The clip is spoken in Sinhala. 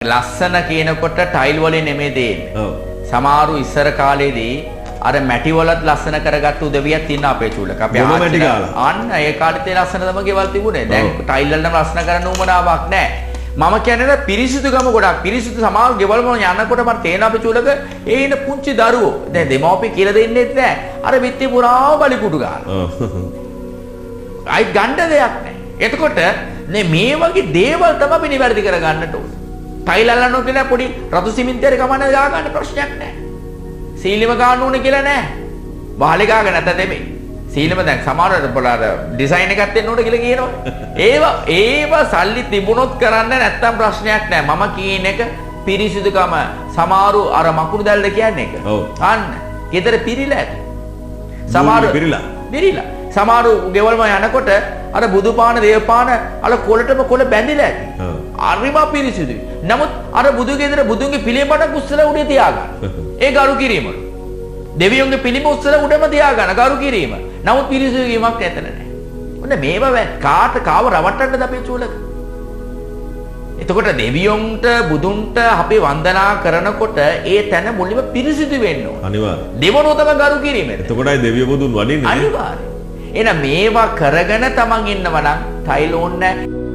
ලස්සන කියනකොට ටයිල් වලින් නෙමෙයි දෙන්නේ. ඔව්. සමහරු ඉස්සර කාලේදී අර මැටි වලත් ලස්සන කරගත්තු උදවියක් තියෙන අපේ චූලක. අපේ මොන මැටි ගාලා? අන්න ඒ කාලේ තේ ලස්සන තමයි ගෙවල් තිබුණේ. දැන් ටයිල් වලම ලස්සන කරන්න උවමනාවක් නැහැ. මම කියන්නේ පිරිසිදුකම ගොඩක්. පිරිසිදු සමහරු ගෙවල් වල යනකොට මට තේන අපේ චූලක ඒ ඉන්න පුංචි දරුවෝ. දැන් දෙමව්පිය කියලා දෙන්නෙත් නැහැ. අර විත්ති පුරාම බලි කුඩු ගන්නවා. අයි ගණ්ඩ දෙයක් නැහැ. එතකොට මේ වගේ දේවල් තමයි අපි නිවැරදි කරගන්නට ඕනේ. ටයිල් අල්ලන්න කියලා පොඩි රතු සිමෙන්තියට කමන්න ගා ගන්න ප්‍රශ්නයක් නැහැ. සීලිම ගන්න ඕනේ කියලා නැහැ. වහලේ ගාගෙන නැත දෙමේ. සීලිම දැන් සමහරවල් පොළාර ඩිසයින් එකක් දෙන්න ඕනේ කියලා කියනවා. ඒවා සල්ලි තිබුණොත් කරන්න නැත්තම් ප්‍රශ්නයක් නැහැ. මම කියන එක පිරිසිදුකම සමහරු අර මකුණු දැල්ල කියන්නේ එක. ඔව්. අන්න. ගෙදර පිරිලා ඇති. සමහරු පිරිලා. සමහරු ගෙවල්ම යනකොට අර බුදුපාන දේවපාන අර කොළටම කොළ බැඳිලා ඇති. අරිම පිරිසිදුයි. නමුත් අර බුදු ගෙදර බුදුන්ගේ පිළිමයක් උස්සලා උඩේ තියාගන්න. ඒ ගරු කිරීම. දෙවියන්ගේ පිළිම උස්සලා උඩම තියාගන්න ගරු කිරීම. නමුත් පිරිසිදුවීමක් ඇතන නැහැ. ඔන්න මේවා කාට කාව රවට්ටන්නද අපේ චූලක? එතකොට දෙවියන්ට බුදුන්ට අපි වන්දනා කරනකොට ඒ තැන මුලින්ම පිරිසිදු වෙන්න ඕන. අනිවාර්යයෙන්. දෙවනෝ තමයි ගරු කිරීම. එතකොටයි දෙවිය බුදුන් වඩින්නේ. අනිවාර්යයෙන්. එහෙනම් මේවා කරගෙන තමන් ඉන්නව නම් ටයිල් ඕනේ නැහැ.